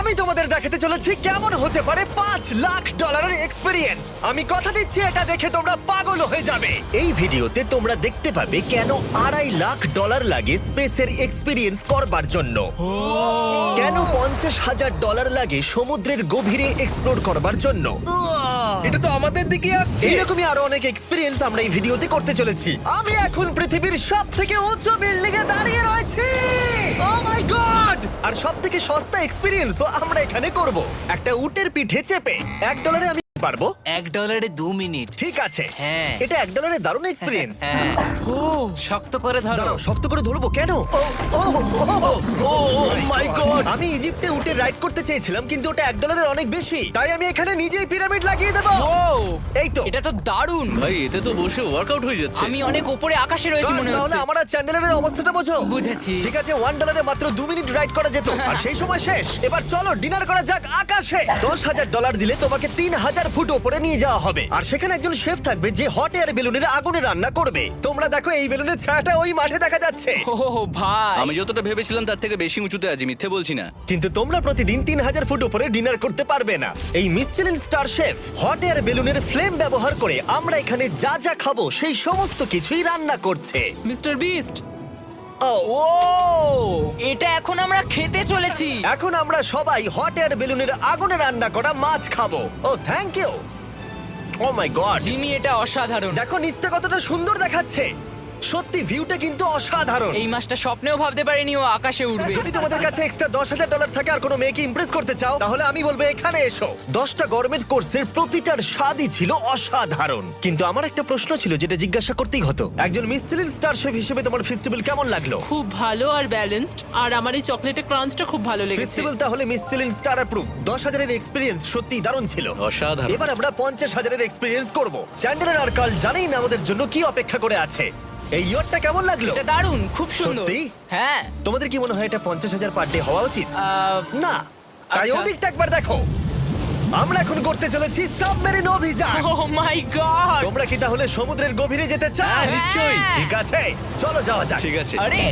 আমি তোমাদের দেখাতে চলেছি কেমন হতে পারে $5 লাখ এক্সপিরিয়েন্স। আমি কথা দিচ্ছি এটা দেখে তোমরা পাগল হয়ে যাবে। এই ভিডিওতে তোমরা দেখতে পাবে কেন $2.5 লাখ লাগে স্পেসের এক্সপিরিয়েন্স করবার জন্য, কেন $50,000 লাগে সমুদ্রের গভীরে এক্সপ্লোর করবার জন্য। এটা তো আমাদের দিকে আসছে। এইরকমই আরো অনেক এক্সপিরিয়েন্স আমরা এই ভিডিওতে করতে চলেছি। আমি এখন পৃথিবীর সব থেকে উঁচু বিল্ডিং এ দাঁড়িয়ে রয়েছি। ও মাই গড! আর সব থেকে সস্তা এক্সপিরিয়েন্সও আমরা এখানে করব, একটা উটের পিঠে চেপে। $1 আমি পারবো। $1 2 মিনিট। ঠিক আছে, হ্যাঁ। এটা $1 দারুণ এক্সপিরিয়েন্স। হ্যাঁ। শক্ত করে ধরো। দাঁড়াও, শক্ত করে ধরবো কেন? মাই গড! আমি ইজিপ্টে উটে রাইড করতে চেয়েছিলাম, কিন্তু ওটা $1 অনেক বেশি, তাই আমি এখানে নিজেই পিরামিড লাগিয়ে দেবো। ও এই তো। এটা তো দারুণ। ভাই এতে তো বসে ওয়ার্কআউট হয়ে যাচ্ছে। আমি অনেক উপরে আকাশে রয়েছি মনে তাহলে হচ্ছে। আমার আর চ্যান্ডেলের অবস্থাটা বোঝো। বুঝেছি। ঠিক আছে, $1 মাত্র 2 মিনিট রাইড করা যেত, আর সেই সময় শেষ। এবার চলো ডিনার করা যাক আকাশে। $10,000 দিলে তোমাকে 3,000 ফুট উপরে নিয়ে যাওয়া হবে, আর সেখানে একজন শেফ থাকবে যে হট এয়ার বেলুনের আগুনে রান্না করবে। তোমরা দেখো এই বেলুনের ছায়াটা ওই মাঠে দেখা যাচ্ছে। ও ভাই, আমি যতটা ভেবেছিলাম তার থেকে বেশি উঁচুতে আছি, মিথ্যে বলছি না। কিন্তু তোমরা প্রতিদিন 3,000 ফুট উপরে ডিনার করতে পারবে না। এই Michelin star chef hot air বেলুনের ফ্লেম ব্যবহার করে আমরা এখানে যা যা খাবো সেই সমস্ত কিছুই রান্না করছে। Mister beast. ও ও এটা এখন আমরা খেতে চলেছি। এখন আমরা সবাই হট এয়ার বেলুনের আগুনে রান্না করা মাছ খাবো। Oh thank you. Oh my god, Jimmy এটা অসাধারণ। দেখো নিচটা কতটা সুন্দর দেখাচ্ছে। সত্যি ভিউটা কিন্তু অসাধারণ। এই মাসটা স্বপ্নেও ভাবতে পারিনি ও আকাশে উঠবে। যদি তোমাদের কাছে এক্সট্রা $10,000 থাকে আর কোনো মেয়েকে ইমপ্রেস করতে চাও, তাহলে আমি বলবো এখানে এসো। 10টা গরমেট কোর্সের প্রতিটার স্বাদই ছিল অসাধারণ। কিন্তু আমার একটা প্রশ্ন ছিল যেটা জিজ্ঞাসা করতেই হতো, একজন মিচেলিন স্টার শেফ হিসেবে তোমার ফেস্টিভ্যাল কেমন লাগলো? খুব ভালো আর ব্যালেন্সড, আর আমার এই চকলেটের ক্রাঞ্চটা খুব ভালো লেগেছে। ফেস্টিভ্যাল তাহলে মিচেলিন স্টার অ্যাপ্রুভ। 10,000 এর এক্সপিরিয়েন্স সত্যি দারুণ ছিল। অসাধারণ। এবার আমরা 50,000 এর এক্সপিরিয়েন্স করব। চ্যান্ডেলার আর কার্ল জানেই না আমাদের জন্য কি অপেক্ষা করে আছে। এই ইয়ারটা কেমন লাগলো? এটা দারুণ, খুব সুন্দর। সত্যি? হ্যাঁ। তোমাদের কি মনে হয় এটা 50,000 পার ডে হওয়া উচিত? না, তাই আচ্ছা। ওদিকটা একবার দেখো। আমরা এখন করতে চলেছি সাবমেরিন অভিযান। ও মাই গড। তোমরা কি তাহলে সমুদ্রের গভীরে যেতে চাও? হ্যাঁ, নিশ্চয়ই। ঠিক আছে, চলো যাওয়া যাক। ঠিক আছে। আরে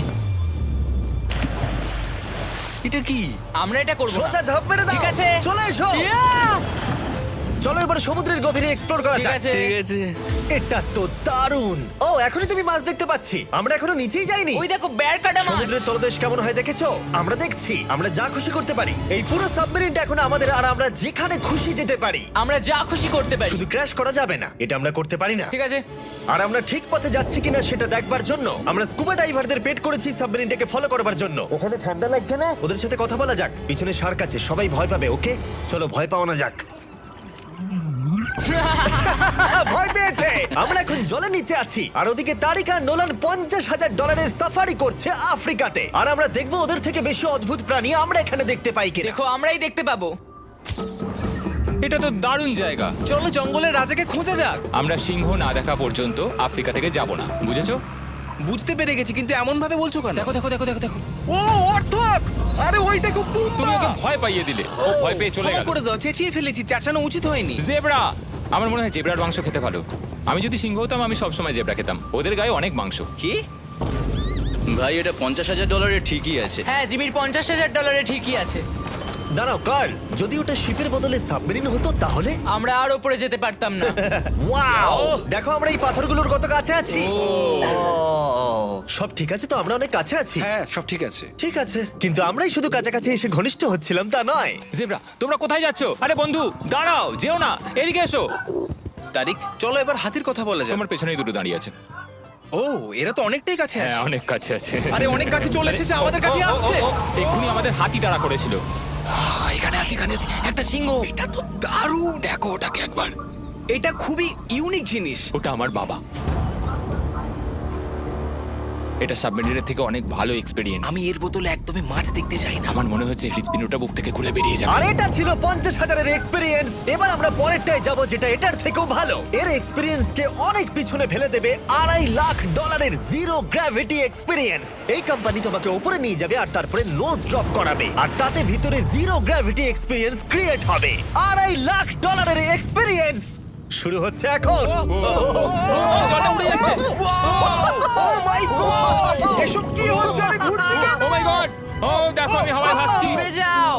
এটা কি? আমরা এটা করব না। সোজা ঝাঁপ মেরে দাও। ঠিক আছে। চলে এসো। Yeah! চলো এবার সমুদ্রের গভীরে এক্সপ্লোর করা ঠিক যাক। আছে। ঠিক আছে। এটা তো দারুণ। ও এখনই তুমি মাছ দেখতে পাচ্ছি, আমরা এখনো নিচেই যাইনি। ওই দেখো বের কাটা মাছ। সমুদ্রের তলদেশ কেমন হয় দেখেছো? আমরা দেখছি, আমরা যা খুশি করতে পারি। এই পুরো সাবমেরিনটা এখন আমাদের, আর আমরা যেখানে খুশি যেতে পারি। আমরা যা খুশি করতে পারি। শুধু ক্র্যাশ করা যাবে না, এটা আমরা করতে পারি না। ঠিক আছে। আর আমরা ঠিক পথে যাচ্ছি কিনা সেটা দেখবার জন্য আমরা স্কুবা ডাইভারদের পেড করেছি সাবমেরিনটাকে ফলো করবার জন্য। ওখানে ঠান্ডা লাগছে না? ওদের সাথে কথা বলা যাক। পিছনে শার্ক আছে, সবাই ভয় পাবে। ওকে চলো ভয় পাওয়া না যাক। ভয় পেয়েছে। আমরা এখন জলের নিচে আছি, আর ওদিকে তারিকা নোলান $50,000 সাফারি করছে আফ্রিকাতে। আর আমরা দেখবো ওদের থেকে বেশি অদ্ভুত প্রাণী আমরা এখানে দেখতে পাই কিনা। দেখো আমরাই দেখতে পাবো। এটা তো দারুণ জায়গা। চলো জঙ্গলের রাজাকে খোঁজা যাক। আমরা সিংহ না দেখা পর্যন্ত আফ্রিকা থেকে যাব না, বুঝেছো? বুঝতে পেরে গেছি, কিন্তু এমন ভাবে বলছো কেন? দেখো দেখো দেখো দেখো দেখো, ও অর্থক! আরে ওই দেখো তুমি ওকে ভয় পাইয়ে দিলে, ও ভয় পেয়ে চলে ক্ষমা গেল। করে দাও, চেঁচিয়ে ফেলেছি, চাচানো উচিত হয়নি। জেব্রা, আমার মনে হয় জেব্রার মাংস খেতে ভালো। আমি যদি সিংহ হতাম আমি সবসময় জেব্রা খেতাম, ওদের গায়ে অনেক মাংস। কি? ভাই এটা $50,000 ঠিকই আছে। হ্যাঁ, জিমির $50,000 ঠিকই আছে। দাঁড়াও কার্ল, যদি ওটা শিপের বদলে সাবমেরিন হতো তাহলে? আমরা আর উপরে যেতে পারতাম না। ওয়াও, দেখো আমরা এই পাথরগুলোর কত কাছে আছি। ও, সব ঠিক আছে তো? আমরা অনেক কাছে আছি। হ্যাঁ সব ঠিক আছে। ঠিক আছে, কিন্তু আমরাই শুধু কাছাকাছি এসে ঘনিষ্ঠ হচ্ছিলাম তা নয়। জেব্রা, তোমরা কোথায় যাচ্ছো? আরে বন্ধু দাঁড়াও, যেও না, এদিকে এসো। তারিক চলো এবার হাতির কথা বলা যাক। তোমার পেছনেই দুটো দাঁড়িয়ে আছে। ও এরা তো অনেকটাই কাছে হ্যাঁ, আছে। অনেক কাছে আছে। আরে অনেক কাছে চলে এসেছে, আমাদের কাছে ও, ও, ও, আসছে। ও, এক্ষুনি আমাদের হাতি তাড়া করেছিল। এখানে আছে একটা সিংহ। এটা তো দারুণ, দেখো ওটাকে একবার। এটা খুবই ইউনিক জিনিস। ওটা আমার বাবা। এটা সাবমেরিনের থেকে অনেক ভালো এক্সপেরিয়েন্স। আমি এর বোতলে একদমই মাছ দেখতে চাই না। আমার মনে হচ্ছে হৃৎপিণ্ডটা বুক থেকে খুলে বেরিয়ে যাবে। আর এটা ছিল 50,000 এর এক্সপিরিয়েন্স। এবার আমরা পরেরটায় যাব যেটা এটার থেকেও ভালো। এর এক্সপিরিয়েন্স কে অনেক পিছনে ফেলে দেবে। $2.5 লাখ জিরো গ্র্যাভিটি এক্সপিরিয়েন্স। এই কোম্পানি তোমাকে উপরে নিয়ে যাবে আর তারপরে নোজ ড্রপ করাবে, আর তাতে ভিতরে জিরো গ্র্যাভিটি এক্সপিরিয়েন্স ক্রিয়েট হবে। $2.5 লাখ এর এক্সপিরিয়েন্স শুরু হচ্ছে এখন। জলটা উড়ে যাচ্ছে। Oh my God! এসব কি হচ্ছে? আমি ঘুরছি কেন? ও মাই গড, ও দেখো আমি হাওয়ায় ভাসছি। উড়ে যাও।